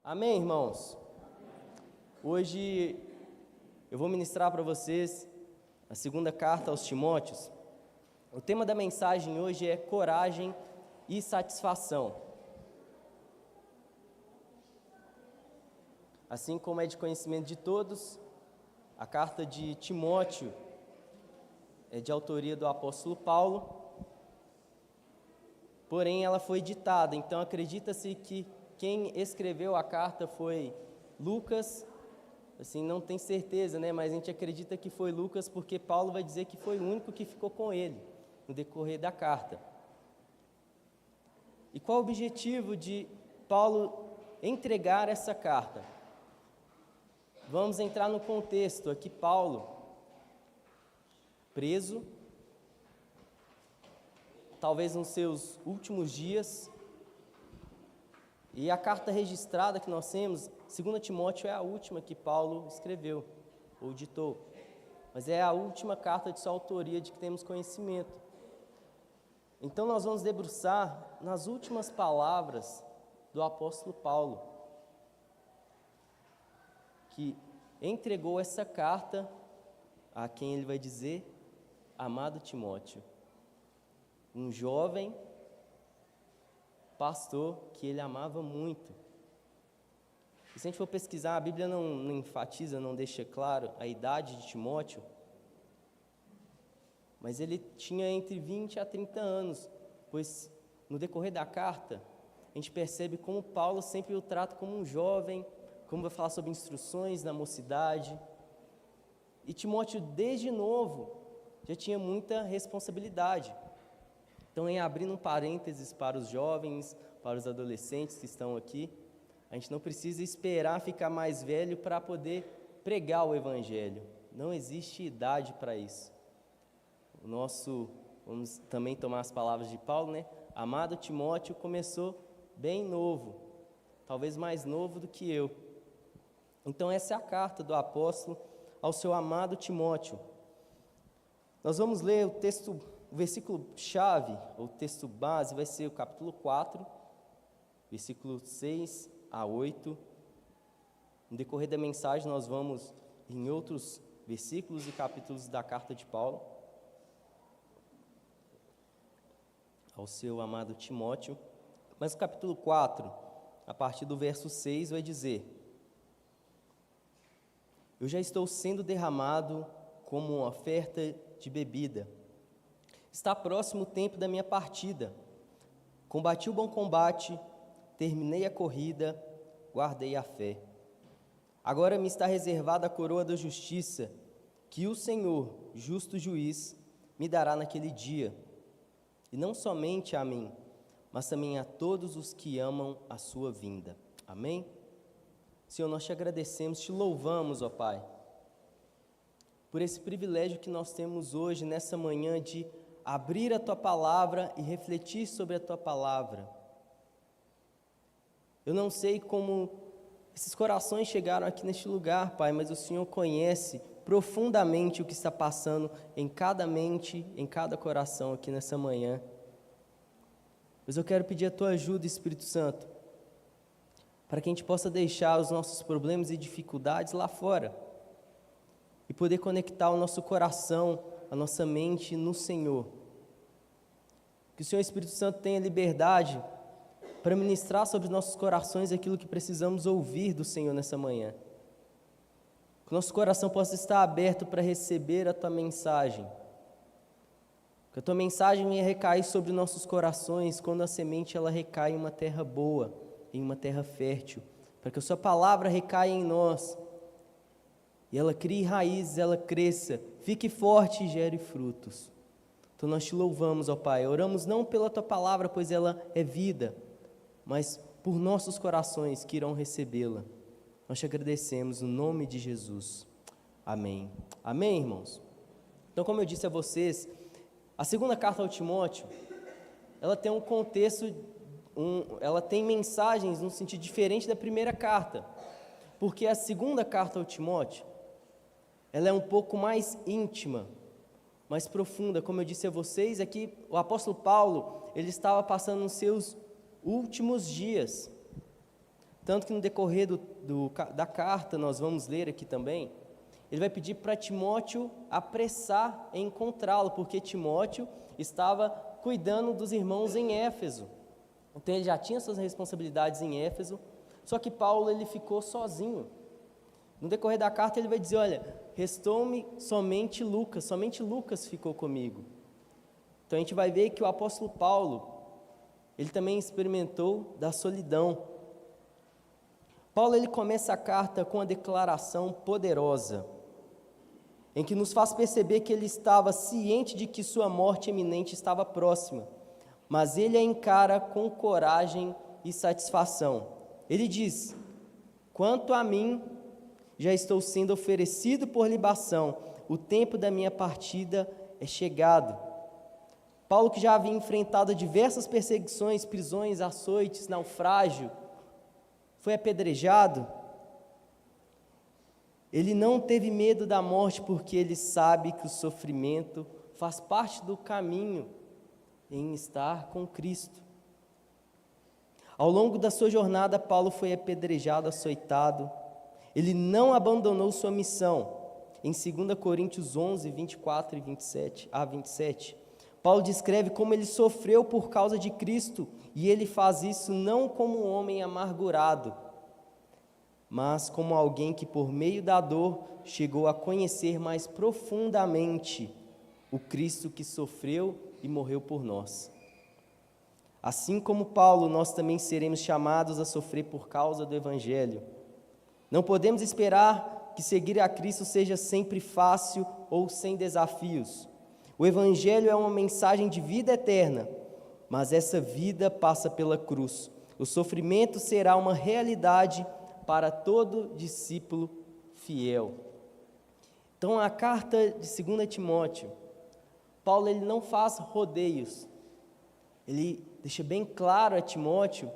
Amém, irmãos? Hoje eu vou ministrar para vocês a segunda carta aos Timóteos. O tema da mensagem hoje é coragem e satisfação. Assim como é de conhecimento de todos, a carta de Timóteo é de autoria do apóstolo Paulo, porém ela foi ditada, então acredita-se que quem escreveu a carta foi Lucas. Assim, não tem certeza, mas a gente acredita que foi Lucas, porque Paulo vai dizer que foi o único que ficou com ele no decorrer da carta. E qual o objetivo de Paulo entregar essa carta? Vamos entrar no contexto aqui. Paulo, preso, talvez nos seus últimos dias, e a carta registrada que nós temos, 2 Timóteo, é a última que Paulo escreveu, ou ditou, mas é a última carta de sua autoria de que temos conhecimento. Então nós vamos debruçar nas últimas palavras do apóstolo Paulo, que entregou essa carta a quem ele vai dizer, amado Timóteo, um jovem pastor que ele amava muito. E se a gente for pesquisar, a Bíblia não enfatiza, não deixa claro a idade de Timóteo, mas ele tinha entre 20 a 30 anos, pois no decorrer da carta, a gente percebe como Paulo sempre o trata como um jovem, como vai falar sobre instruções na mocidade. E Timóteo, desde novo, já tinha muita responsabilidade. Então, abrindo um parênteses para os jovens, para os adolescentes que estão aqui, a gente não precisa esperar ficar mais velho para poder pregar o Evangelho. Não existe idade para isso. Vamos também tomar as palavras de Paulo, Amado Timóteo começou bem novo, talvez mais novo do que eu. Então, essa é a carta do apóstolo ao seu amado Timóteo. Nós vamos ler o versículo-chave, ou texto base, vai ser o capítulo 4, versículo 6 a 8. No decorrer da mensagem, nós vamos em outros versículos e capítulos da carta de Paulo ao seu amado Timóteo. Mas o capítulo 4, a partir do verso 6, vai dizer: Eu já estou sendo derramado como uma oferta de bebida. Está próximo o tempo da minha partida. Combati o bom combate, terminei a corrida, guardei a fé. Agora me está reservada a coroa da justiça, que o Senhor, justo juiz, me dará naquele dia. E não somente a mim, mas também a todos os que amam a sua vinda. Amém? Senhor, nós te agradecemos, te louvamos, ó Pai, por esse privilégio que nós temos hoje, nessa manhã, de abrir a Tua Palavra e refletir sobre a Tua Palavra. Eu não sei como esses corações chegaram aqui neste lugar, Pai, mas o Senhor conhece profundamente o que está passando em cada mente, em cada coração aqui nessa manhã. Mas eu quero pedir a Tua ajuda, Espírito Santo, para que a gente possa deixar os nossos problemas e dificuldades lá fora e poder conectar o nosso coração, a nossa mente no Senhor. Que o Senhor Espírito Santo tenha liberdade para ministrar sobre os nossos corações aquilo que precisamos ouvir do Senhor nessa manhã. Que o nosso coração possa estar aberto para receber a Tua mensagem. Que a Tua mensagem venha recair sobre nossos corações quando a semente ela recai em uma terra boa, em uma terra fértil. Para que a Sua palavra recaia em nós e ela crie raízes, ela cresça, fique forte e gere frutos. Então nós te louvamos, ó Pai, oramos não pela Tua palavra, pois ela é vida, mas por nossos corações que irão recebê-la. Nós te agradecemos no nome de Jesus. Amém. Amém, irmãos? Então, como eu disse a vocês, a segunda carta ao Timóteo, ela tem um contexto, ela tem mensagens num sentido diferente da primeira carta, porque a segunda carta ao Timóteo, ela é um pouco mais íntima, mais profunda. Como eu disse a vocês, aqui o apóstolo Paulo, ele estava passando nos seus últimos dias. Tanto que no decorrer da carta, nós vamos ler aqui também, ele vai pedir para Timóteo apressar em encontrá-lo, porque Timóteo estava cuidando dos irmãos em Éfeso. Então ele já tinha suas responsabilidades em Éfeso, só que Paulo ele ficou sozinho. No decorrer da carta ele vai dizer, olha, restou-me somente Lucas ficou comigo. Então a gente vai ver que o apóstolo Paulo, ele também experimentou da solidão. Paulo ele começa a carta com uma declaração poderosa, em que nos faz perceber que ele estava ciente de que sua morte iminente estava próxima, mas ele a encara com coragem e satisfação. Ele diz, quanto a mim, já estou sendo oferecido por libação, o tempo da minha partida é chegado. Paulo, que já havia enfrentado diversas perseguições, prisões, açoites, naufrágio, foi apedrejado, ele não teve medo da morte, porque ele sabe que o sofrimento faz parte do caminho em estar com Cristo. Ao longo da sua jornada, Paulo foi apedrejado, açoitado. Ele não abandonou sua missão. Em 2 Coríntios 11, 24 e 27, Paulo descreve como ele sofreu por causa de Cristo, e ele faz isso não como um homem amargurado, mas como alguém que por meio da dor chegou a conhecer mais profundamente o Cristo que sofreu e morreu por nós. Assim como Paulo, nós também seremos chamados a sofrer por causa do Evangelho. Não podemos esperar que seguir a Cristo seja sempre fácil ou sem desafios. O Evangelho é uma mensagem de vida eterna, mas essa vida passa pela cruz. O sofrimento será uma realidade para todo discípulo fiel. Então, a carta de 2 Timóteo, Paulo ele não faz rodeios. Ele deixa bem claro a Timóteo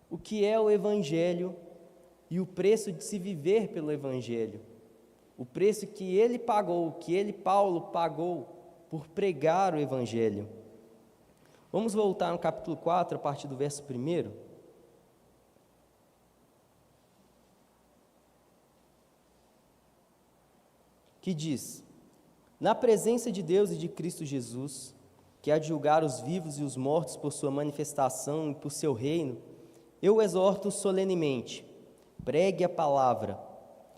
o que é o Evangelho e o preço de se viver pelo Evangelho. O preço que ele pagou, Paulo, pagou por pregar o Evangelho. Vamos voltar no capítulo 4, a partir do verso 1. Que diz, na presença de Deus e de Cristo Jesus, que há de julgar os vivos e os mortos por sua manifestação e por seu reino, eu o exorto solenemente, pregue a palavra,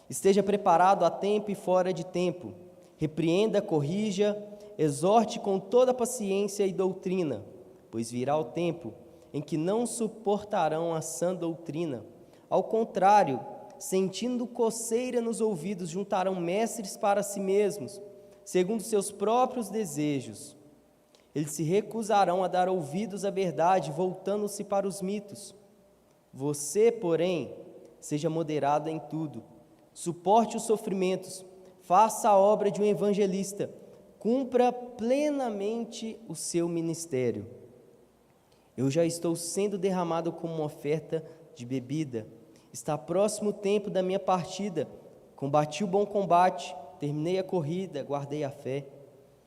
esteja preparado a tempo e fora de tempo, repreenda, corrija, exorte com toda paciência e doutrina, pois virá o tempo em que não suportarão a sã doutrina. Ao contrário, sentindo coceira nos ouvidos, juntarão mestres para si mesmos, segundo seus próprios desejos. Eles se recusarão a dar ouvidos à verdade, voltando-se para os mitos. Você, porém, seja moderado em tudo, suporte os sofrimentos, faça a obra de um evangelista, cumpra plenamente o seu ministério. Eu já estou sendo derramado como uma oferta de bebida. Está próximo o tempo da minha partida. Combati o bom combate, terminei a corrida, guardei a fé.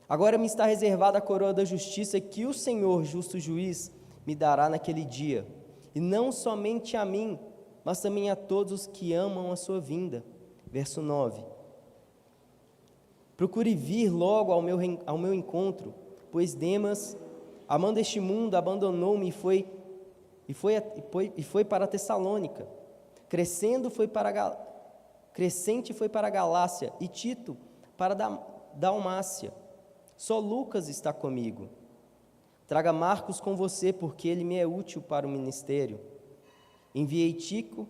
Agora me está reservada a coroa da justiça que o Senhor, justo juiz, me dará naquele dia. E não somente a mim, mas também a todos os que amam a sua vinda. Verso 9. Procure vir logo ao meu encontro, pois Demas, amando este mundo, abandonou-me e foi para Tessalônica. Crescente foi para a Galácia, e Tito para Dalmácia. Só Lucas está comigo. Traga Marcos com você, porque ele me é útil para o ministério. Enviei Tico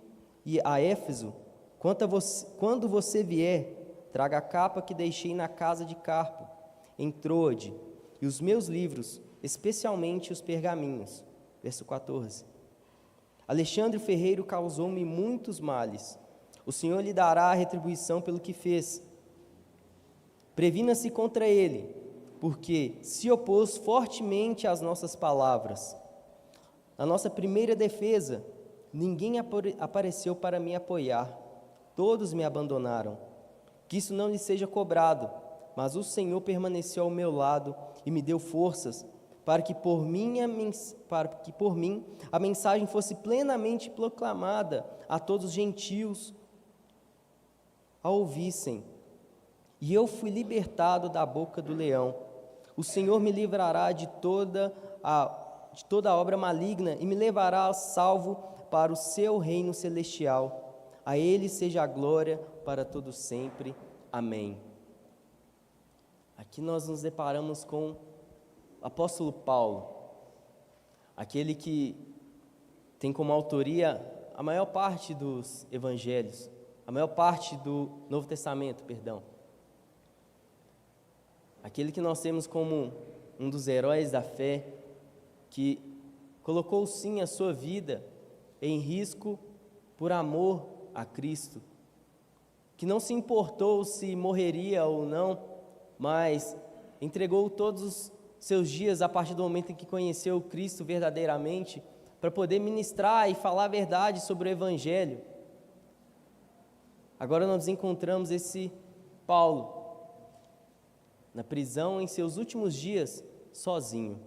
a Éfeso. Quando você vier, traga a capa que deixei na casa de Carpo, em Troade, e os meus livros, especialmente os pergaminhos. Verso 14. Alexandre o ferreiro causou-me muitos males. O Senhor lhe dará a retribuição pelo que fez. Previna-se contra ele, porque se opôs fortemente às nossas palavras. Na nossa primeira defesa, ninguém apareceu para me apoiar. Todos me abandonaram. Que isso não lhe seja cobrado, mas o Senhor permaneceu ao meu lado e me deu forças, para que por mim a mensagem fosse plenamente proclamada a todos os gentios a ouvissem. E eu fui libertado da boca do leão. O Senhor me livrará de toda obra maligna e me levará salvo para o seu reino celestial. A Ele seja a glória para todo sempre. Amém. Aqui nós nos deparamos com o apóstolo Paulo, aquele que tem como autoria a maior parte dos evangelhos, a maior parte do Novo Testamento, perdão. Aquele que nós temos como um dos heróis da fé, que colocou sim a sua vida em risco por amor a Cristo, que não se importou se morreria ou não, mas entregou todos os seus dias a partir do momento em que conheceu Cristo verdadeiramente, para poder ministrar e falar a verdade sobre o Evangelho. Agora nós encontramos esse Paulo na prisão em seus últimos dias, sozinho.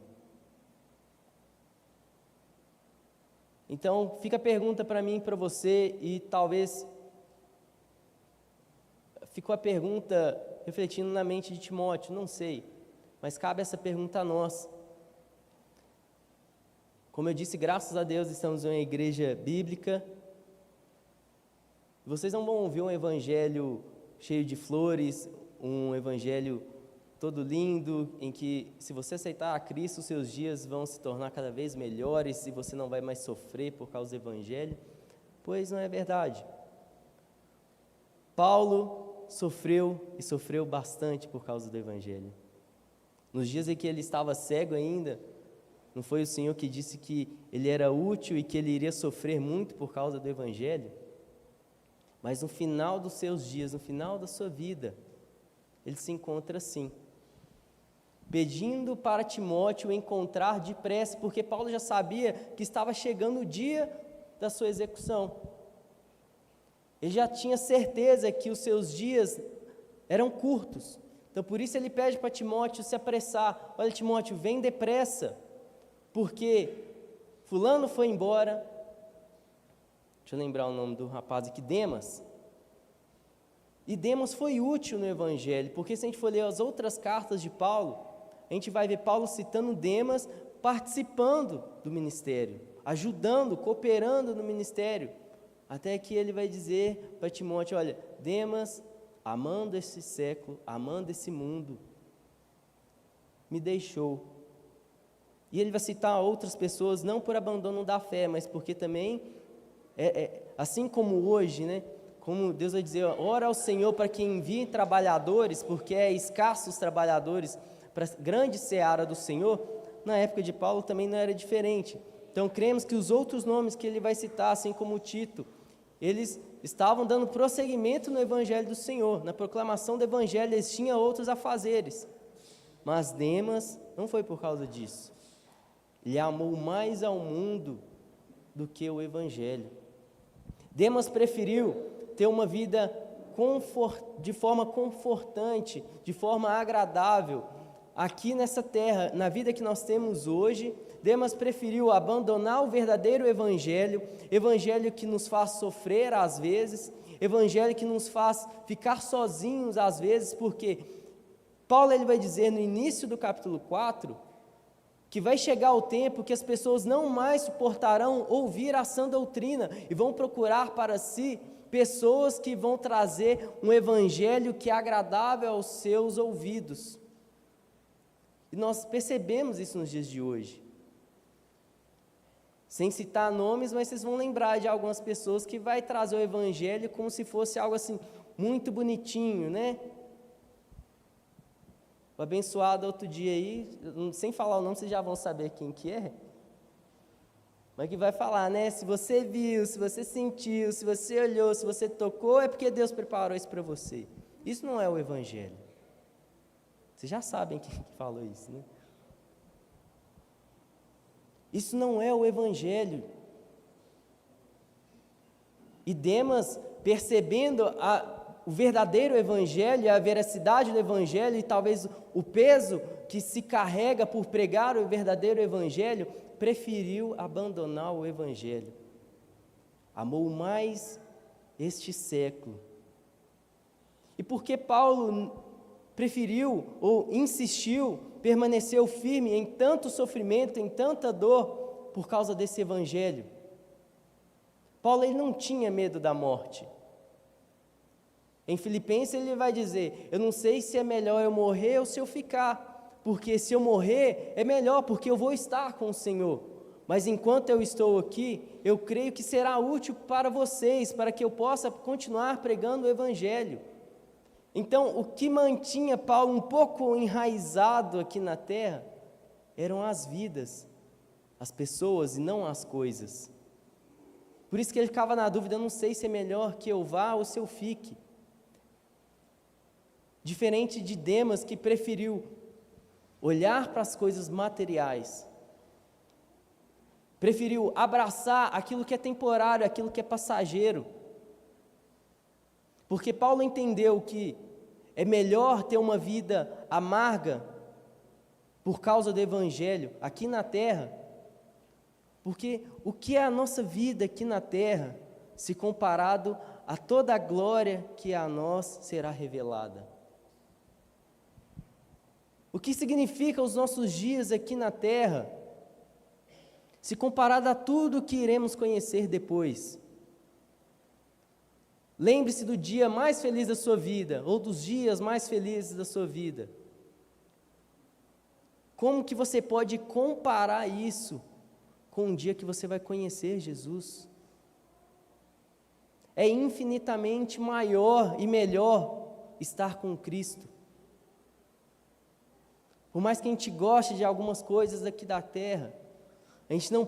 Então, fica a pergunta para mim e para você, e talvez ficou a pergunta refletindo na mente de Timóteo, não sei, mas cabe essa pergunta a nós. Como eu disse, graças a Deus estamos em uma igreja bíblica. Vocês não vão ouvir um evangelho cheio de flores, um evangelho todo lindo, em que se você aceitar a Cristo, seus dias vão se tornar cada vez melhores e você não vai mais sofrer por causa do evangelho, pois não é verdade. Paulo sofreu e sofreu bastante por causa do evangelho. Nos dias em que ele estava cego ainda, não foi o Senhor que disse que ele era útil e que ele iria sofrer muito por causa do evangelho? Mas no final dos seus dias, no final da sua vida, ele se encontra assim, pedindo para Timóteo encontrar depressa, porque Paulo já sabia que estava chegando o dia da sua execução. Ele já tinha certeza que os seus dias eram curtos. Então, por isso ele pede para Timóteo se apressar. Olha, Timóteo, vem depressa, porque fulano foi embora. Deixa eu lembrar o nome do rapaz aqui, Demas. E Demas foi útil no Evangelho, porque se a gente for ler as outras cartas de Paulo, a gente vai ver Paulo citando Demas participando do ministério, ajudando, cooperando no ministério, até que ele vai dizer para Timóteo, olha, Demas, amando esse século, amando esse mundo, me deixou. E ele vai citar outras pessoas, não por abandono da fé, mas porque também, assim como hoje, né? Como Deus vai dizer, ora ao Senhor para que envie trabalhadores, porque é escassos trabalhadores para a grande seara do Senhor. Na época de Paulo também não era diferente. Então cremos que os outros nomes que ele vai citar, assim como Tito, eles estavam dando prosseguimento no Evangelho do Senhor, na proclamação do Evangelho, eles tinham outros afazeres. Mas Demas não foi por causa disso. Ele amou mais ao mundo do que o Evangelho. Demas preferiu ter uma vida de forma confortante, de forma agradável, aqui nessa terra, na vida que nós temos hoje. Demas preferiu abandonar o verdadeiro evangelho que nos faz sofrer às vezes, evangelho que nos faz ficar sozinhos às vezes, porque Paulo ele vai dizer no início do capítulo 4, que vai chegar o tempo que as pessoas não mais suportarão ouvir a sã doutrina e vão procurar para si pessoas que vão trazer um evangelho que é agradável aos seus ouvidos. E nós percebemos isso nos dias de hoje. Sem citar nomes, mas vocês vão lembrar de algumas pessoas que vai trazer o evangelho como se fosse algo assim, muito bonitinho, né? O abençoado outro dia aí, sem falar o nome, vocês já vão saber quem que é. Mas que vai falar, né? Se você viu, se você sentiu, se você olhou, se você tocou, é porque Deus preparou isso para você. Isso não é o evangelho. Vocês já sabem quem falou isso, né? Isso não é o evangelho. E Demas, percebendo o verdadeiro evangelho, a veracidade do evangelho e talvez o peso que se carrega por pregar o verdadeiro evangelho, preferiu abandonar o evangelho. Amou mais este século. E porque Paulo preferiu ou insistiu, permaneceu firme em tanto sofrimento, em tanta dor, por causa desse evangelho? Paulo, ele não tinha medo da morte. Em Filipenses ele vai dizer, eu não sei se é melhor eu morrer ou se eu ficar, porque se eu morrer é melhor, porque eu vou estar com o Senhor. Mas enquanto eu estou aqui, eu creio que será útil para vocês, para que eu possa continuar pregando o evangelho. Então, o que mantinha Paulo um pouco enraizado aqui na terra, eram as vidas, as pessoas e não as coisas. Por isso que ele ficava na dúvida, eu não sei se é melhor que eu vá ou se eu fique. Diferente de Demas, que preferiu olhar para as coisas materiais, preferiu abraçar aquilo que é temporário, aquilo que é passageiro. Porque Paulo entendeu que é melhor ter uma vida amarga por causa do evangelho aqui na terra, porque o que é a nossa vida aqui na terra, se comparado a toda a glória que a nós será revelada? O que significa os nossos dias aqui na terra, se comparado a tudo que iremos conhecer depois? Lembre-se do dia mais feliz da sua vida, ou dos dias mais felizes da sua vida. Como que você pode comparar isso com o dia que você vai conhecer Jesus? É infinitamente maior e melhor estar com Cristo. Por mais que a gente goste de algumas coisas aqui da terra, a gente não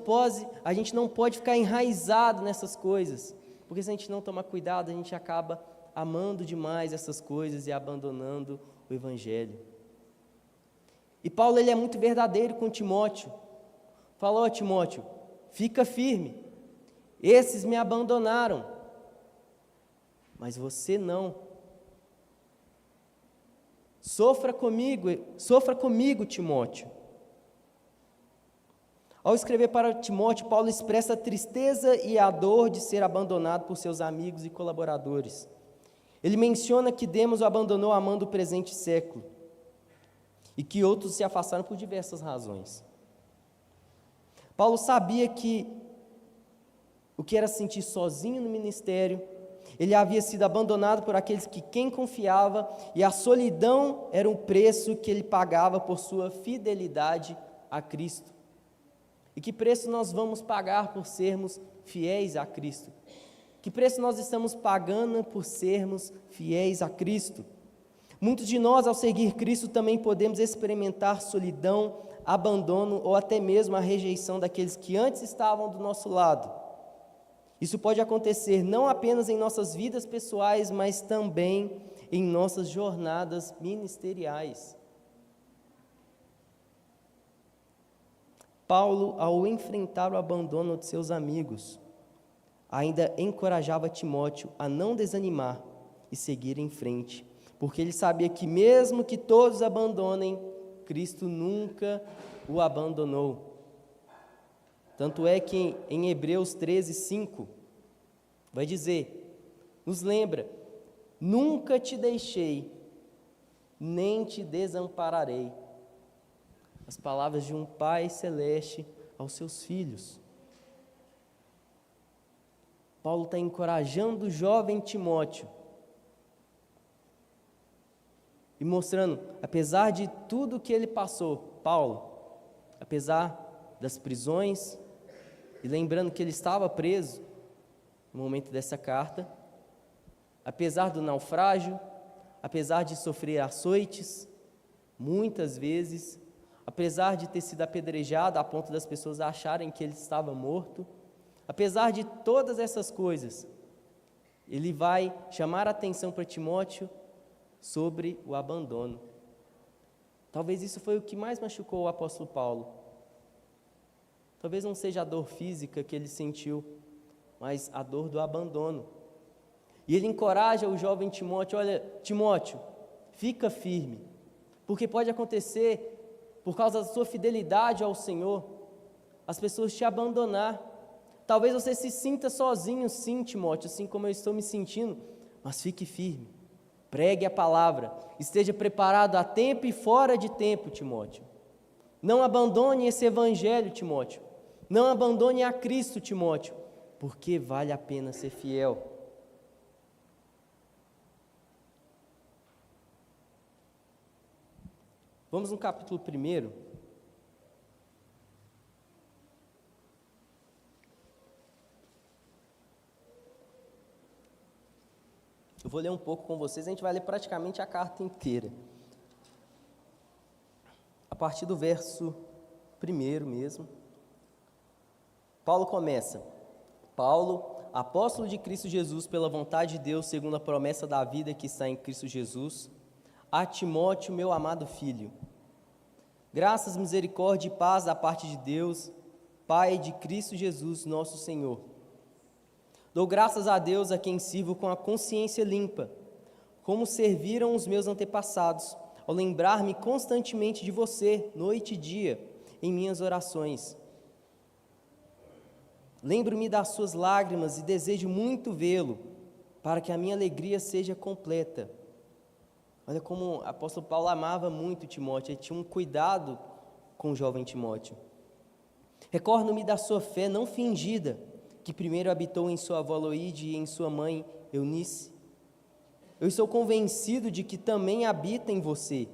pode ficar enraizado nessas coisas, porque se a gente não tomar cuidado, a gente acaba amando demais essas coisas e abandonando o evangelho. E Paulo, ele é muito verdadeiro com Timóteo. Falou: Timóteo, fica firme, esses me abandonaram, mas você não. Sofra comigo, Timóteo. Ao escrever para Timóteo, Paulo expressa a tristeza e a dor de ser abandonado por seus amigos e colaboradores. Ele menciona que Demas o abandonou amando o presente século e que outros se afastaram por diversas razões. Paulo sabia o que era sentir sozinho no ministério. Ele havia sido abandonado por aqueles que quem confiava, e a solidão era o preço que ele pagava por sua fidelidade a Cristo. E que preço nós vamos pagar por sermos fiéis a Cristo? Que preço nós estamos pagando por sermos fiéis a Cristo? Muitos de nós, ao seguir Cristo, também podemos experimentar solidão, abandono ou até mesmo a rejeição daqueles que antes estavam do nosso lado. Isso pode acontecer não apenas em nossas vidas pessoais, mas também em nossas jornadas ministeriais. Paulo, ao enfrentar o abandono de seus amigos, ainda encorajava Timóteo a não desanimar e seguir em frente, porque ele sabia que mesmo que todos abandonem, Cristo nunca o abandonou. Tanto é que em Hebreus 13:5, vai dizer, nos lembra, nunca te deixei, nem te desampararei. As palavras de um Pai celeste aos seus filhos. Paulo está encorajando o jovem Timóteo e mostrando, apesar de tudo que ele passou, Paulo, apesar das prisões, e lembrando que ele estava preso no momento dessa carta, apesar do naufrágio, apesar de sofrer açoites, muitas vezes, apesar de ter sido apedrejado a ponto das pessoas acharem que ele estava morto, apesar de todas essas coisas, ele vai chamar a atenção para Timóteo sobre o abandono. Talvez isso foi o que mais machucou o apóstolo Paulo. Talvez não seja a dor física que ele sentiu, mas a dor do abandono. E ele encoraja o jovem Timóteo: olha, Timóteo, fica firme, porque pode acontecer, por causa da sua fidelidade ao Senhor, as pessoas te abandonar. Talvez você se sinta sozinho, sim, Timóteo, assim como eu estou me sentindo, mas fique firme, pregue a palavra, esteja preparado a tempo e fora de tempo, Timóteo. Não abandone esse evangelho, Timóteo. Não abandone a Cristo, Timóteo, porque vale a pena ser fiel. Vamos no capítulo 1. Eu vou ler um pouco com vocês, a gente vai ler praticamente a carta inteira. A partir do verso 1 mesmo. Paulo começa: Paulo, apóstolo de Cristo Jesus, pela vontade de Deus, segundo a promessa da vida que está em Cristo Jesus, a Timóteo, meu amado filho. Graças, misericórdia e paz da parte de Deus, Pai de Cristo Jesus, nosso Senhor. Dou graças a Deus, a quem sirvo com a consciência limpa, como serviram os meus antepassados, ao lembrar-me constantemente de você, noite e dia, em minhas orações. Lembro-me das suas lágrimas e desejo muito vê-lo, para que a minha alegria seja completa. Olha como o apóstolo Paulo amava muito Timóteo, ele tinha um cuidado com o jovem Timóteo. Recordo-me da sua fé não fingida, que primeiro habitou em sua avó Loide e em sua mãe Eunice. Eu estou convencido de que também habita em você.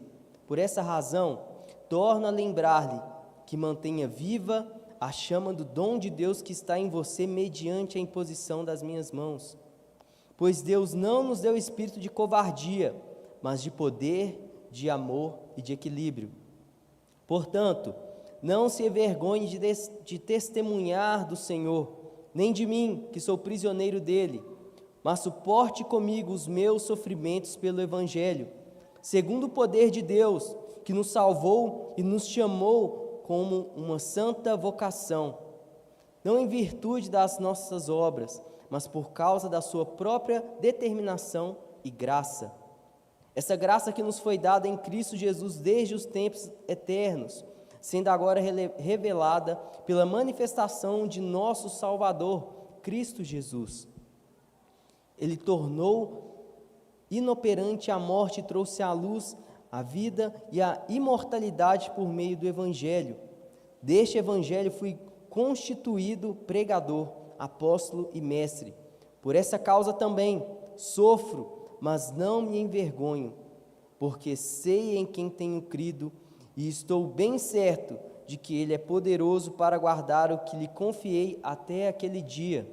Por essa razão, torno a lembrar-lhe que mantenha viva a chama do dom de Deus que está em você mediante a imposição das minhas mãos. Pois Deus não nos deu espírito de covardia, mas de poder, de amor e de equilíbrio. Portanto, não se envergonhe de testemunhar do Senhor, nem de mim, que sou prisioneiro dele, mas suporte comigo os meus sofrimentos pelo Evangelho, segundo o poder de Deus, que nos salvou e nos chamou como uma santa vocação, não em virtude das nossas obras, mas por causa da sua própria determinação e graça. Essa graça que nos foi dada em Cristo Jesus desde os tempos eternos, sendo agora revelada pela manifestação de nosso Salvador, Cristo Jesus. Ele tornou inoperante a morte e trouxe à luz a vida e a imortalidade por meio do Evangelho. Deste Evangelho fui constituído pregador, apóstolo e mestre. Por essa causa também sofro, mas não me envergonho, porque sei em quem tenho crido e estou bem certo de que Ele é poderoso para guardar o que lhe confiei até aquele dia.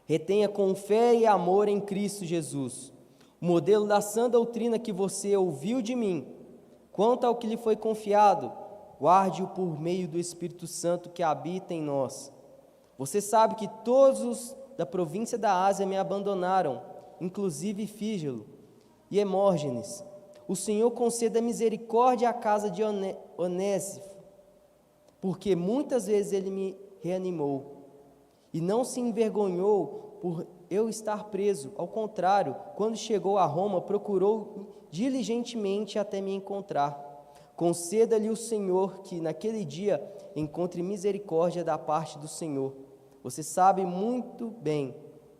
Retenha com fé e amor em Cristo Jesus o modelo da sã doutrina que você ouviu de mim. Quanto ao que lhe foi confiado, guarde-o por meio do Espírito Santo que habita em nós. Você sabe que todos os da província da Ásia me abandonaram, inclusive Fígelo e Hemógenes. O Senhor conceda misericórdia à casa de Onésimo, porque muitas vezes ele me reanimou e não se envergonhou por eu estar preso. Ao contrário, quando chegou a Roma, procurou diligentemente até me encontrar. Conceda-lhe o Senhor que naquele dia encontre misericórdia da parte do Senhor. Você sabe muito bem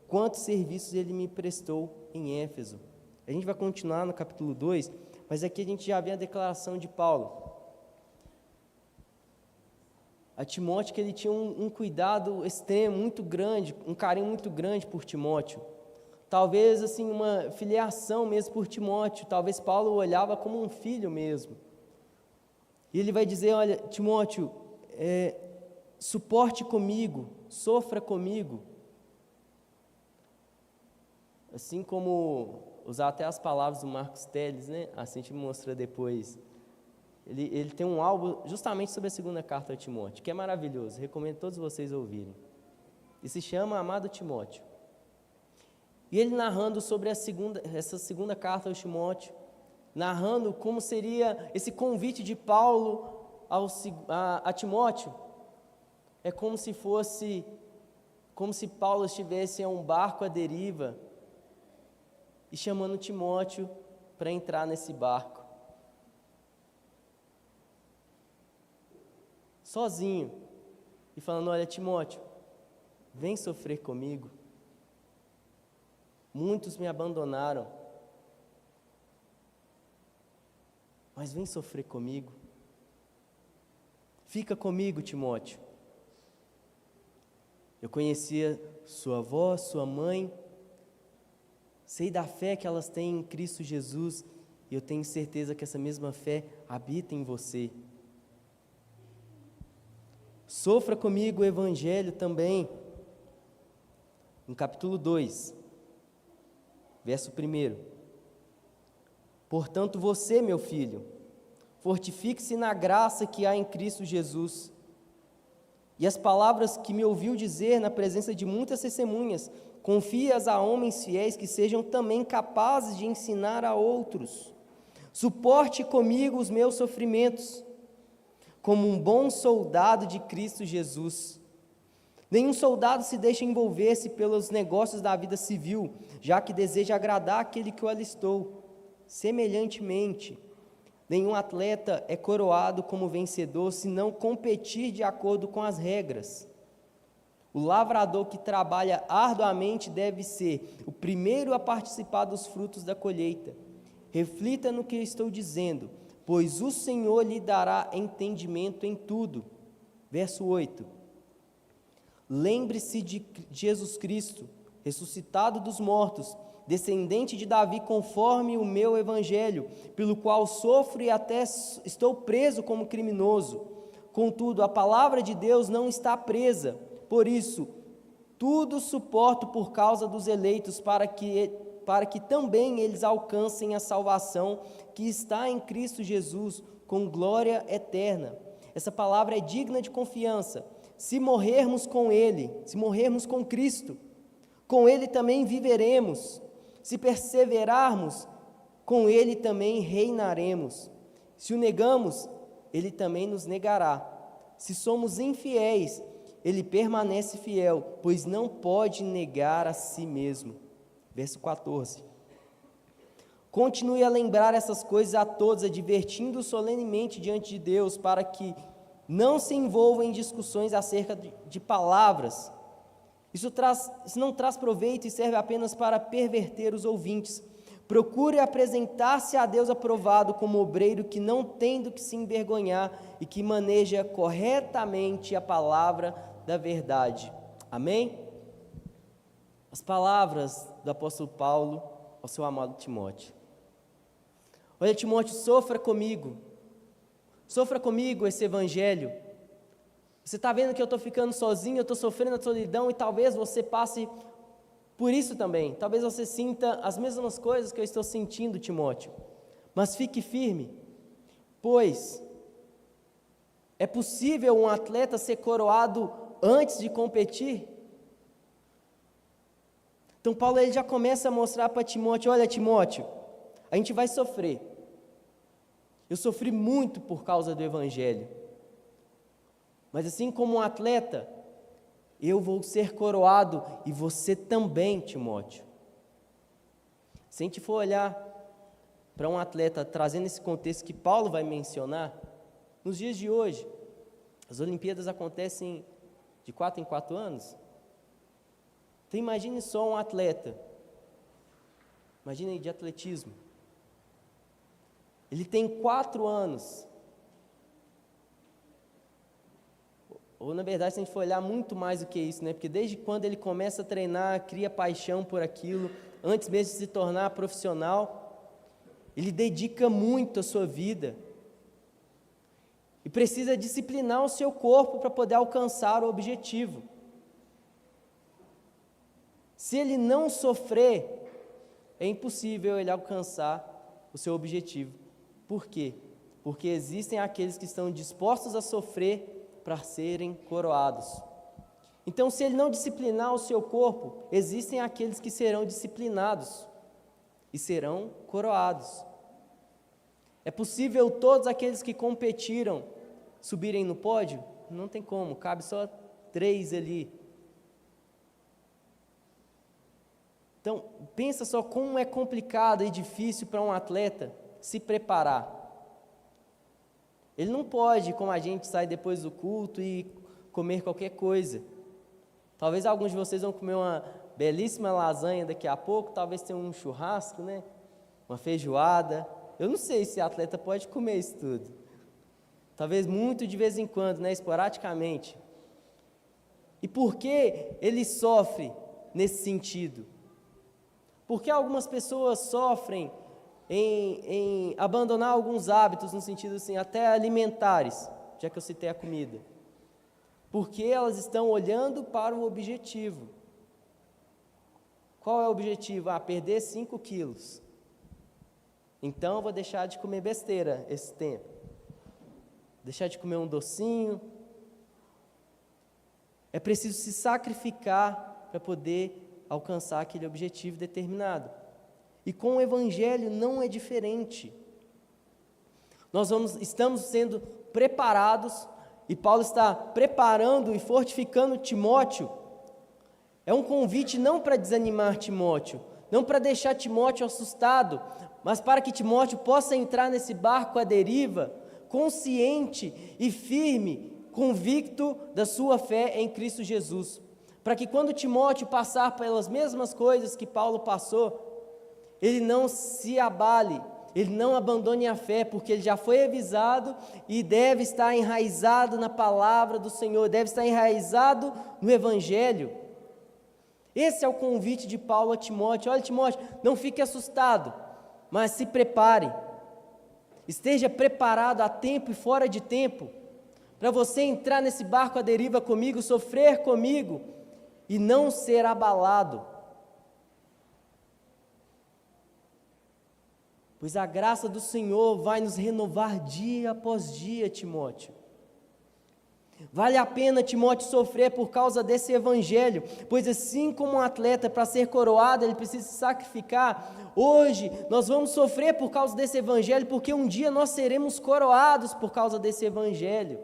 quantos serviços ele me prestou em Éfeso. A gente vai continuar no capítulo 2, mas aqui a gente já vê a declaração de Paulo a Timóteo, que ele tinha um cuidado extremo, muito grande, um carinho muito grande por Timóteo. Talvez assim uma filiação mesmo por Timóteo, talvez Paulo o olhava como um filho mesmo. E ele vai dizer: olha, Timóteo, suporte comigo, sofra comigo. Assim como usar até as palavras do Marcos Telles, né? Assim a gente mostra depois. Ele tem um álbum justamente sobre a segunda carta a Timóteo, que é maravilhoso, recomendo todos vocês ouvirem. E se chama Amado Timóteo. E ele narrando sobre essa segunda carta a Timóteo, narrando como seria esse convite de Paulo a Timóteo. É como se Paulo estivesse em um barco à deriva, e chamando Timóteo para entrar nesse barco. Sozinho. E falando: olha, Timóteo, vem sofrer comigo. Muitos me abandonaram, mas vem sofrer comigo. Fica comigo, Timóteo. Eu conhecia sua avó, sua mãe, sei da fé que elas têm em Cristo Jesus, e eu tenho certeza que essa mesma fé habita em você. Sofra comigo o Evangelho também. No capítulo 2, verso 1. Portanto, você, meu filho, fortifique-se na graça que há em Cristo Jesus. E as palavras que me ouviu dizer na presença de muitas testemunhas, confie-as a homens fiéis que sejam também capazes de ensinar a outros. Suporte comigo os meus sofrimentos, como um bom soldado de Cristo Jesus. Nenhum soldado se deixa envolver-se pelos negócios da vida civil, já que deseja agradar aquele que o alistou. Semelhantemente, nenhum atleta é coroado como vencedor se não competir de acordo com as regras. O lavrador que trabalha arduamente deve ser o primeiro a participar dos frutos da colheita. Reflita no que estou dizendo, pois o Senhor lhe dará entendimento em tudo. Verso 8. Lembre-se de Jesus Cristo, ressuscitado dos mortos, descendente de Davi, conforme o meu evangelho, pelo qual sofro e até estou preso como criminoso. Contudo, a palavra de Deus não está presa. Por isso, tudo suporto por causa dos eleitos, para que também eles alcancem a salvação que está em Cristo Jesus, com glória eterna. Essa palavra é digna de confiança. Se morrermos com Ele, se morrermos com Cristo, com Ele também viveremos. Se perseverarmos, com Ele também reinaremos. Se o negamos, Ele também nos negará. Se somos infiéis, Ele permanece fiel, pois não pode negar a si mesmo. Verso 14. Continue a lembrar essas coisas a todos, advertindo-os solenemente diante de Deus, para que não se envolvam em discussões acerca de palavras. Isso não traz proveito e serve apenas para perverter os ouvintes. Procure apresentar-se a Deus aprovado como obreiro que não tem do que se envergonhar e que maneja corretamente a palavra da verdade. Amém? As palavras do apóstolo Paulo ao seu amado Timóteo. Olha, Timóteo, sofra comigo esse evangelho. Você está vendo que eu estou ficando sozinho, eu estou sofrendo a solidão, e talvez você passe por isso também. Talvez você sinta as mesmas coisas que eu estou sentindo, Timóteo. Mas fique firme, pois é possível um atleta ser coroado antes de competir? Então Paulo ele já começa a mostrar para Timóteo: olha, Timóteo, a gente vai sofrer. Eu sofri muito por causa do evangelho. Mas assim como um atleta, eu vou ser coroado, e você também, Timóteo. Se a gente for olhar para um atleta, trazendo esse contexto que Paulo vai mencionar, nos dias de hoje, as Olimpíadas acontecem de 4 em 4 anos. Então imagine só um atleta, imagine de atletismo. Ele tem 4 anos. Ou, na verdade, se a gente for olhar muito mais do que isso, né? Porque desde quando ele começa a treinar, cria paixão por aquilo, antes mesmo de se tornar profissional, ele dedica muito a sua vida. E precisa disciplinar o seu corpo para poder alcançar o objetivo. Se ele não sofrer, é impossível ele alcançar o seu objetivo. Por quê? Porque existem aqueles que estão dispostos a sofrer para serem coroados. Então, se ele não disciplinar o seu corpo, existem aqueles que serão disciplinados e serão coroados. É possível todos aqueles que competiram subirem no pódio? Não tem como, cabe só 3 ali. Então, pensa só como é complicado e difícil para um atleta se preparar. Ele não pode, como a gente, sair depois do culto e comer qualquer coisa. Talvez alguns de vocês vão comer uma belíssima lasanha daqui a pouco, talvez tenha um churrasco, né? Uma feijoada. Eu não sei se atleta pode comer isso tudo. Talvez muito de vez em quando, né? Esporadicamente. E por que ele sofre nesse sentido? Porque algumas pessoas sofrem em abandonar alguns hábitos, no sentido assim, até alimentares, já que eu citei a comida. Porque elas estão olhando para o objetivo. Qual é o objetivo? Perder 5 quilos. Então eu vou deixar de comer besteira esse tempo. Deixar de comer um docinho. É preciso se sacrificar para poder alcançar aquele objetivo determinado. E com o Evangelho não é diferente. Estamos sendo preparados, e Paulo está preparando e fortificando Timóteo. É um convite não para desanimar Timóteo, não para deixar Timóteo assustado, mas para que Timóteo possa entrar nesse barco à deriva, consciente e firme, convicto da sua fé em Cristo Jesus. Para que quando Timóteo passar pelas mesmas coisas que Paulo passou, ele não se abale, ele não abandone a fé, porque ele já foi avisado e deve estar enraizado na palavra do Senhor, deve estar enraizado no Evangelho. Esse é o convite de Paulo a Timóteo. Olha, Timóteo, não fique assustado, mas se prepare, esteja preparado a tempo e fora de tempo, para você entrar nesse barco à deriva comigo, sofrer comigo e não ser abalado. Pois a graça do Senhor vai nos renovar dia após dia, Timóteo. Vale a pena, Timóteo, sofrer por causa desse Evangelho, pois assim como um atleta, para ser coroado, ele precisa se sacrificar. Hoje, nós vamos sofrer por causa desse Evangelho, porque um dia nós seremos coroados por causa desse Evangelho.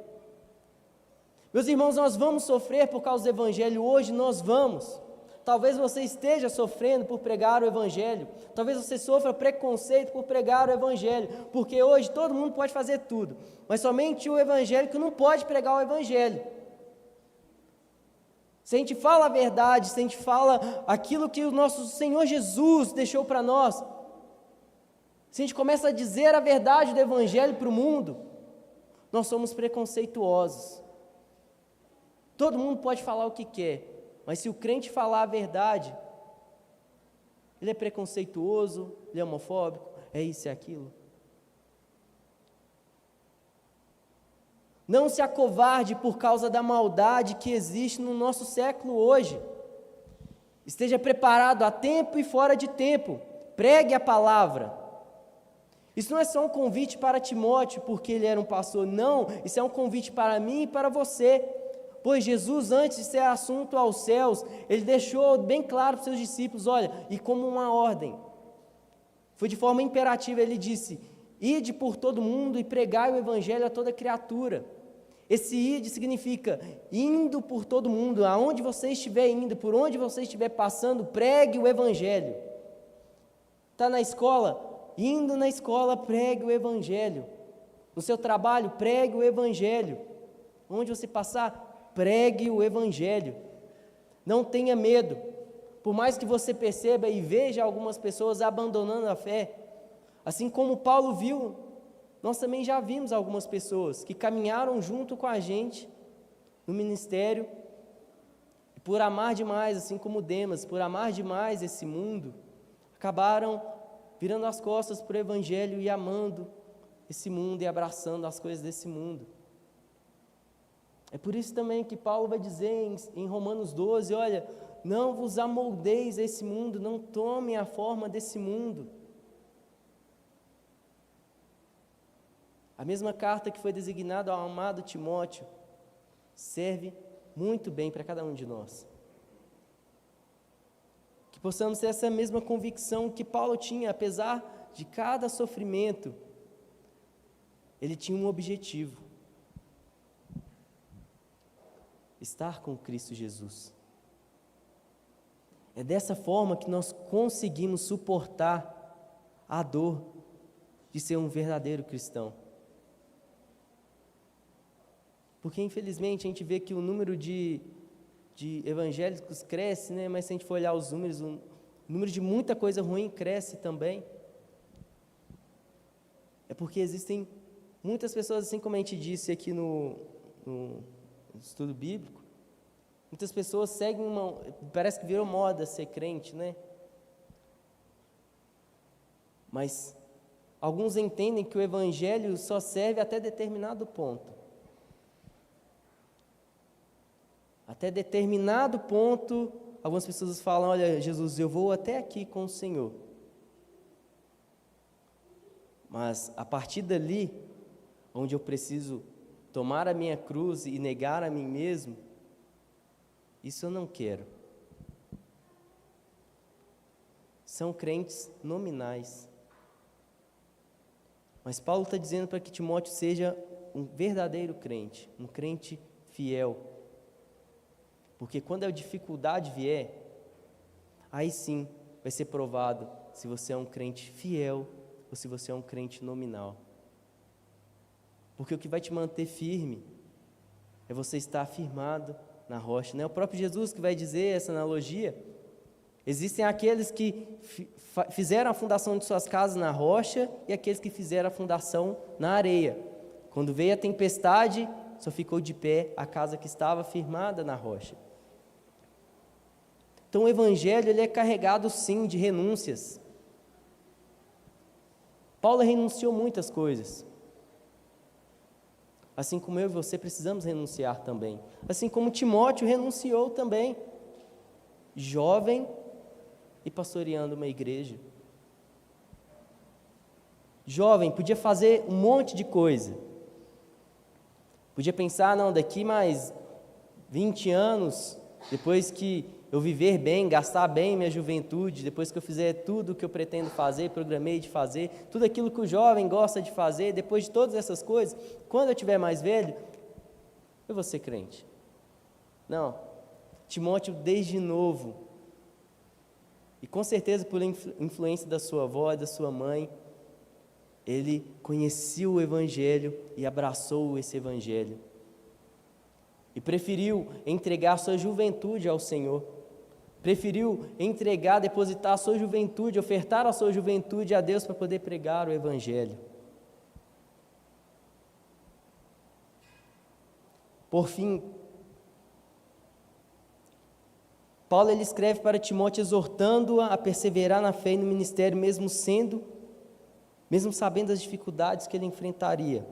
Meus irmãos, nós vamos sofrer por causa do Evangelho, hoje nós vamos. Talvez você esteja sofrendo por pregar o Evangelho, talvez você sofra preconceito por pregar o Evangelho, porque hoje todo mundo pode fazer tudo, mas somente o evangélico não pode pregar o Evangelho. Se a gente fala a verdade, se a gente fala aquilo que o nosso Senhor Jesus deixou para nós, se a gente começa a dizer a verdade do Evangelho para o mundo, nós somos preconceituosos. Todo mundo pode falar o que quer, mas se o crente falar a verdade, ele é preconceituoso, ele é homofóbico, é isso e aquilo. Não se acovarde por causa da maldade que existe no nosso século hoje. Esteja preparado a tempo e fora de tempo. Pregue a palavra. Isso não é só um convite para Timóteo, porque ele era um pastor. Não, isso é um convite para mim e para você. Pois Jesus, antes de ser assunto aos céus, ele deixou bem claro para os seus discípulos, olha, e como uma ordem, foi de forma imperativa, ele disse, ide por todo mundo e pregai o Evangelho a toda criatura. Esse ide significa indo por todo mundo, aonde você estiver indo, por onde você estiver passando, pregue o Evangelho. Está na escola? Indo na escola, pregue o Evangelho. No seu trabalho, pregue o Evangelho. Onde você passar, pregue o Evangelho. Não tenha medo. Por mais que você perceba e veja algumas pessoas abandonando a fé, assim como Paulo viu, nós também já vimos algumas pessoas que caminharam junto com a gente no ministério, e por amar demais, assim como Demas, por amar demais esse mundo, acabaram virando as costas para o Evangelho e amando esse mundo e abraçando as coisas desse mundo. É por isso também que Paulo vai dizer em Romanos 12, olha, não vos amoldeis a esse mundo, não tomem a forma desse mundo. A mesma carta que foi designada ao amado Timóteo serve muito bem para cada um de nós. Que possamos ter essa mesma convicção que Paulo tinha, apesar de cada sofrimento, ele tinha um objetivo. Estar com Cristo Jesus. É dessa forma que nós conseguimos suportar a dor de ser um verdadeiro cristão. Porque, infelizmente, a gente vê que o número de evangélicos cresce, né? Mas se a gente for olhar os números, o número de muita coisa ruim cresce também. É porque existem muitas pessoas, assim como a gente disse aqui no estudo bíblico, muitas pessoas seguem parece que virou moda ser crente, né? Mas alguns entendem que o evangelho só serve até determinado ponto. Até determinado ponto, algumas pessoas falam, olha, Jesus, eu vou até aqui com o Senhor. Mas a partir dali, onde eu preciso tomar a minha cruz e negar a mim mesmo, isso eu não quero. São crentes nominais. Mas Paulo está dizendo para que Timóteo seja um verdadeiro crente, um crente fiel. Porque quando a dificuldade vier, aí sim vai ser provado se você é um crente fiel ou se você é um crente nominal. Porque o que vai te manter firme é você estar firmado na rocha. Não é o próprio Jesus que vai dizer essa analogia. Existem aqueles que fizeram a fundação de suas casas na rocha e aqueles que fizeram a fundação na areia. Quando veio a tempestade, só ficou de pé a casa que estava firmada na rocha. Então o evangelho ele é carregado sim de renúncias. Paulo renunciou muitas coisas. Assim como eu e você precisamos renunciar também. Assim como Timóteo renunciou também. Jovem e pastoreando uma igreja. Jovem, podia fazer um monte de coisa. Podia pensar, não, daqui mais 20 anos, depois que eu viver bem, gastar bem minha juventude, depois que eu fizer tudo o que eu pretendo fazer, programei de fazer, tudo aquilo que o jovem gosta de fazer, depois de todas essas coisas, quando eu estiver mais velho, eu vou ser crente. Não, Timóteo desde novo, e com certeza por influência da sua avó e da sua mãe, ele conheceu o evangelho e abraçou esse evangelho. E preferiu entregar sua juventude ao Senhor. Preferiu entregar, depositar a sua juventude, ofertar a sua juventude a Deus para poder pregar o evangelho. Por fim, Paulo ele escreve para Timóteo exortando-a a perseverar na fé e no ministério, mesmo sabendo as dificuldades que ele enfrentaria.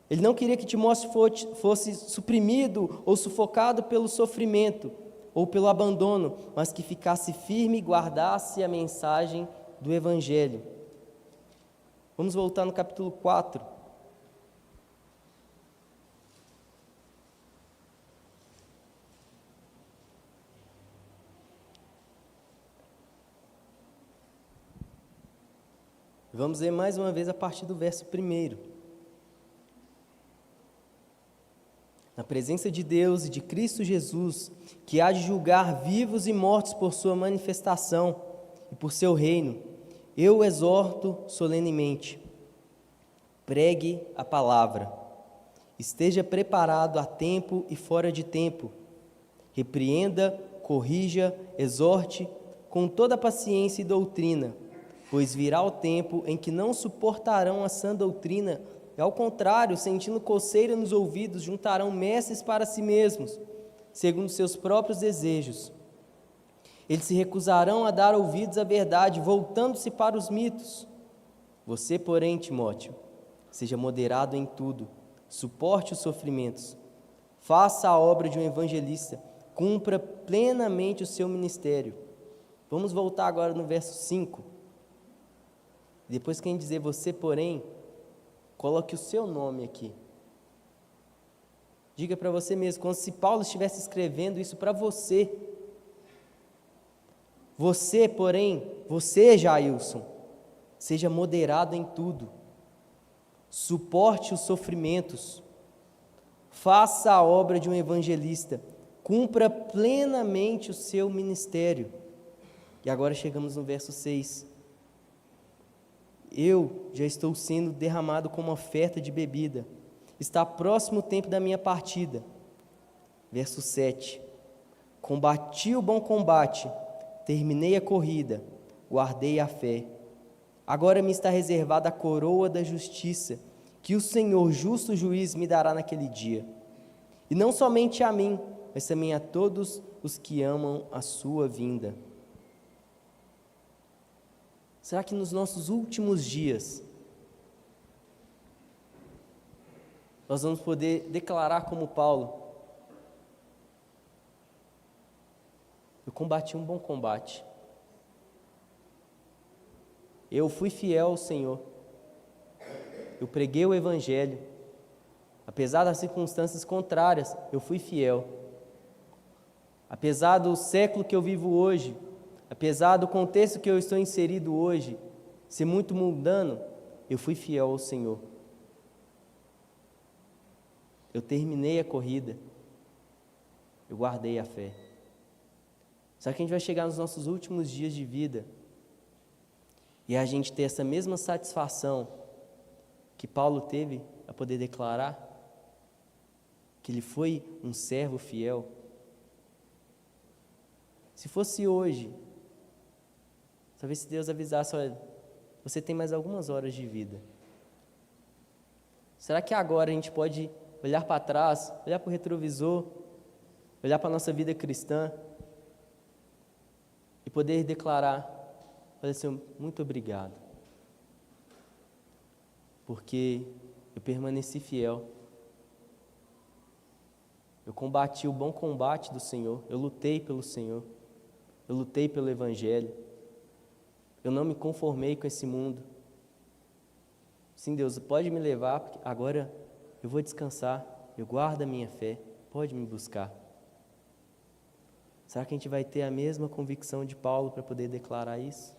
Ele não queria que Timóteo fosse suprimido ou sufocado pelo sofrimento ou pelo abandono, mas que ficasse firme e guardasse a mensagem do Evangelho. Vamos voltar no capítulo 4. Vamos ler mais uma vez a partir do verso 1. Na presença de Deus e de Cristo Jesus, que há de julgar vivos e mortos por sua manifestação e por seu reino, eu o exorto solenemente. Pregue a palavra. Esteja preparado a tempo e fora de tempo. Repreenda, corrija, exorte com toda paciência e doutrina, pois virá o tempo em que não suportarão a sã doutrina, e ao contrário, sentindo coceira nos ouvidos, juntarão mestres para si mesmos, segundo seus próprios desejos. Eles se recusarão a dar ouvidos à verdade, voltando-se para os mitos. Você, porém, Timóteo, seja moderado em tudo, suporte os sofrimentos, faça a obra de um evangelista, cumpra plenamente o seu ministério. Vamos voltar agora no verso 5. Depois que a gente dizer você, porém, coloque o seu nome aqui. Diga para você mesmo, como se Paulo estivesse escrevendo isso para você. Você, porém, você, Jailson, seja moderado em tudo. Suporte os sofrimentos. Faça a obra de um evangelista. Cumpra plenamente o seu ministério. E agora chegamos no verso 6. Eu já estou sendo derramado como oferta de bebida. Está próximo o tempo da minha partida. Verso 7. Combati o bom combate, terminei a corrida, guardei a fé. Agora me está reservada a coroa da justiça, que o Senhor, justo juiz, me dará naquele dia. E não somente a mim, mas também a todos os que amam a sua vinda. Será que nos nossos últimos dias nós vamos poder declarar como Paulo: eu combati um bom combate, eu fui fiel ao Senhor, eu preguei o Evangelho, apesar das circunstâncias contrárias, eu fui fiel, apesar do século que eu vivo hoje, apesar do contexto que eu estou inserido hoje ser muito mundano, eu fui fiel ao Senhor. Eu terminei a corrida, eu guardei a fé. Será que a gente vai chegar nos nossos últimos dias de vida e a gente ter essa mesma satisfação que Paulo teve a poder declarar que ele foi um servo fiel? Se fosse hoje, talvez se Deus avisasse: olha, você tem mais algumas horas de vida. Será que agora a gente pode olhar para trás, olhar para o retrovisor, olhar para a nossa vida cristã e poder declarar: olha, Senhor, muito obrigado, porque eu permaneci fiel, eu combati o bom combate do Senhor, eu lutei pelo Senhor, eu lutei pelo Evangelho, eu não me conformei com esse mundo. Sim, Deus, pode me levar, porque agora eu vou descansar, eu guardo a minha fé, pode me buscar. Será que a gente vai ter a mesma convicção de Paulo para poder declarar isso?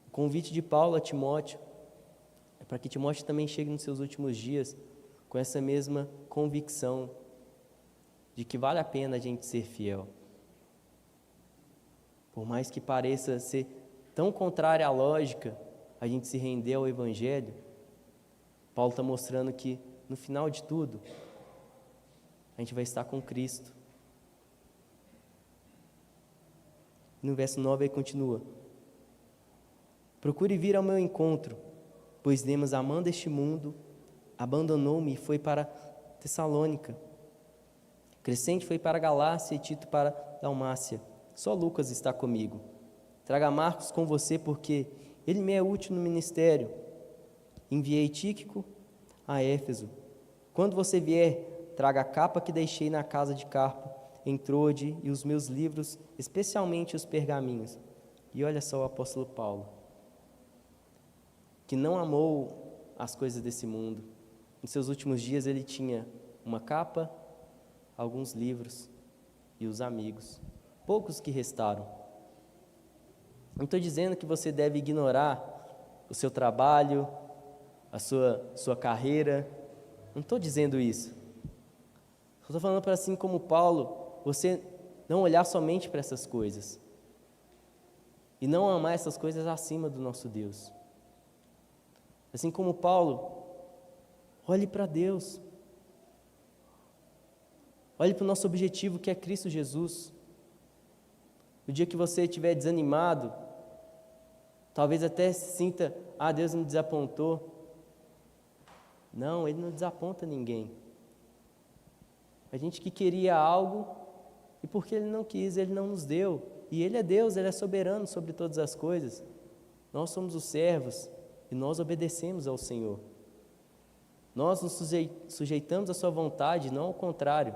O convite de Paulo a Timóteo é para que Timóteo também chegue nos seus últimos dias com essa mesma convicção de que vale a pena a gente ser fiel. Por mais que pareça ser tão contrária à lógica, a gente se render ao Evangelho, Paulo está mostrando que, no final de tudo, a gente vai estar com Cristo. No verso 9 ele continua: procure vir ao meu encontro, pois Demas, amando este mundo, abandonou-me e foi para Tessalônica. Crescente foi para Galácia e Tito para Dalmácia. Só Lucas está comigo. Traga Marcos com você, porque ele me é útil no ministério. Enviei Tíquico a Éfeso. Quando você vier, traga a capa que deixei na casa de Carpo, em Troade, e os meus livros, especialmente os pergaminhos. E olha só o apóstolo Paulo, que não amou as coisas desse mundo. Nos seus últimos dias ele tinha uma capa, alguns livros e os amigos, poucos que restaram. Não estou dizendo que você deve ignorar o seu trabalho, a sua carreira, não estou dizendo isso. Estou falando para, assim como Paulo, você não olhar somente para essas coisas e não amar essas coisas acima do nosso Deus. Assim como Paulo, olhe para Deus, olhe para o nosso objetivo, que é Cristo Jesus. O dia que você estiver desanimado, talvez até se sinta: ah, Deus me desapontou. Não, Ele não desaponta ninguém. A gente que queria algo, e porque Ele não quis, Ele não nos deu. E Ele é Deus, Ele é soberano sobre todas as coisas. Nós somos os servos e nós obedecemos ao Senhor. Nós nos sujeitamos à sua vontade, não ao contrário.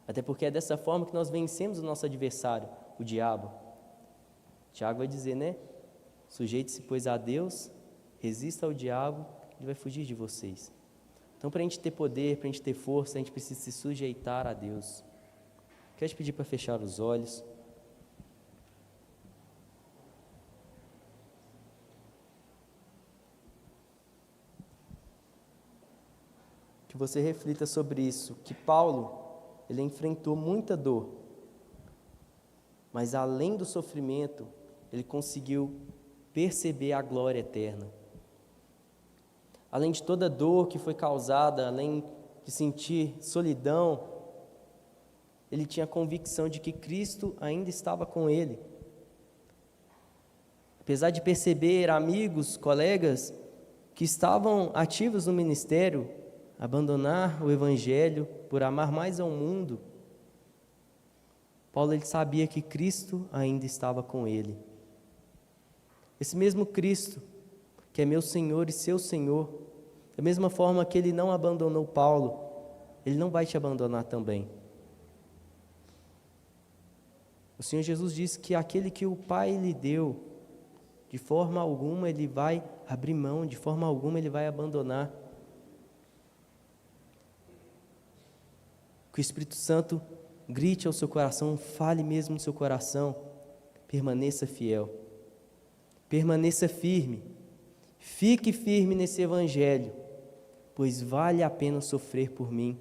Até porque é dessa forma que nós vencemos o nosso adversário, o diabo. Tiago vai dizer, né? Sujeite-se, pois, a Deus, resista ao diabo, ele vai fugir de vocês. Então, para a gente ter poder, para a gente ter força, a gente precisa se sujeitar a Deus. Quero te pedir para fechar os olhos. Que você reflita sobre isso, que Paulo, ele enfrentou muita dor. mas além do sofrimento, ele conseguiu perceber a glória eterna. Além de toda dor que foi causada, além de sentir solidão, ele tinha a convicção de que Cristo ainda estava com ele. Apesar de perceber amigos, colegas que estavam ativos no ministério, abandonar o Evangelho por amar mais ao mundo, Paulo ele sabia que Cristo ainda estava com ele. Esse mesmo Cristo, que é meu Senhor e seu Senhor, da mesma forma que ele não abandonou Paulo, ele não vai te abandonar também. O Senhor Jesus disse que aquele que o Pai lhe deu, de forma alguma ele vai abrir mão, de forma alguma ele vai abandonar. Que o Espírito Santo grite ao seu coração, fale mesmo no seu coração, permaneça fiel, permaneça firme, fique firme nesse Evangelho, pois vale a pena sofrer por mim,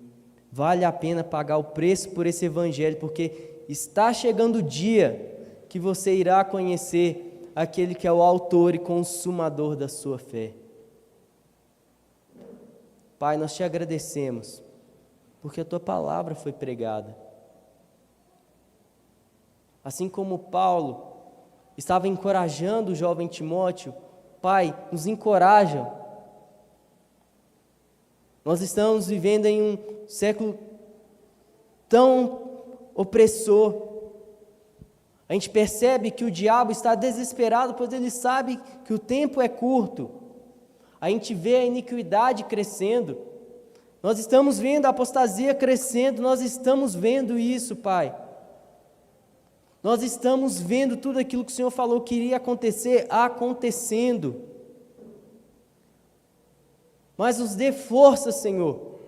vale a pena pagar o preço por esse Evangelho, porque está chegando o dia que você irá conhecer aquele que é o autor e consumador da sua fé. Pai, nós te agradecemos, porque a tua palavra foi pregada. Assim como Paulo estava encorajando o jovem Timóteo, Pai, nos encoraja. Nós estamos vivendo em um século tão opressor. A gente percebe que o diabo está desesperado, pois ele sabe que o tempo é curto. A gente vê a iniquidade crescendo. Nós estamos vendo a apostasia crescendo, nós estamos vendo isso, Pai. Nós estamos vendo tudo aquilo que o Senhor falou que iria acontecer, acontecendo. Mas nos dê força, Senhor.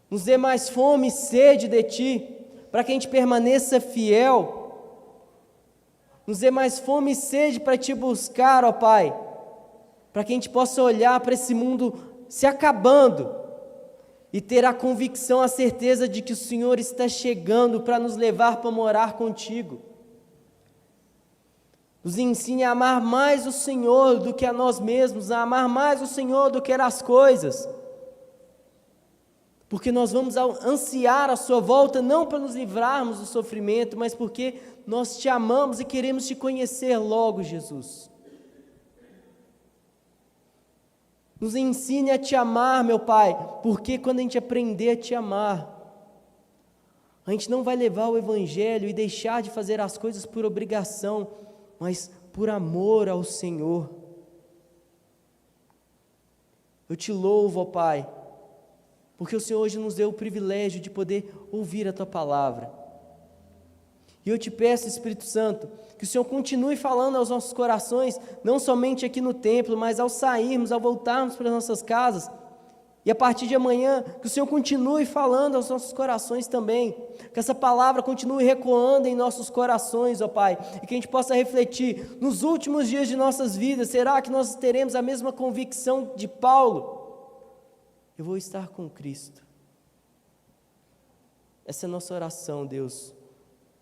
Nos dê mais fome e sede de Ti, para que a gente permaneça fiel. Nos dê mais fome e sede para Te buscar, ó Pai. Para que a gente possa olhar para esse mundo se acabando e ter a convicção, a certeza de que o Senhor está chegando para nos levar para morar contigo. Nos ensine a amar mais o Senhor do que a nós mesmos, a amar mais o Senhor do que as coisas. Porque nós vamos ansiar a sua volta, não para nos livrarmos do sofrimento, mas porque nós te amamos e queremos te conhecer logo, Jesus. Nos ensine a te amar, meu Pai, porque quando a gente aprender a te amar, a gente não vai levar o Evangelho e deixar de fazer as coisas por obrigação, mas por amor ao Senhor. Eu te louvo, ó Pai, porque o Senhor hoje nos deu o privilégio de poder ouvir a Tua palavra. E eu te peço, Espírito Santo, que o Senhor continue falando aos nossos corações, não somente aqui no templo, mas ao sairmos, ao voltarmos para as nossas casas, e a partir de amanhã, que o Senhor continue falando aos nossos corações também, que essa palavra continue recuando em nossos corações, ó Pai, e que a gente possa refletir, nos últimos dias de nossas vidas, será que nós teremos a mesma convicção de Paulo? Eu vou estar com Cristo. Essa é a nossa oração, Deus.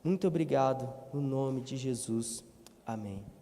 Muito obrigado, no nome de Jesus. Amém.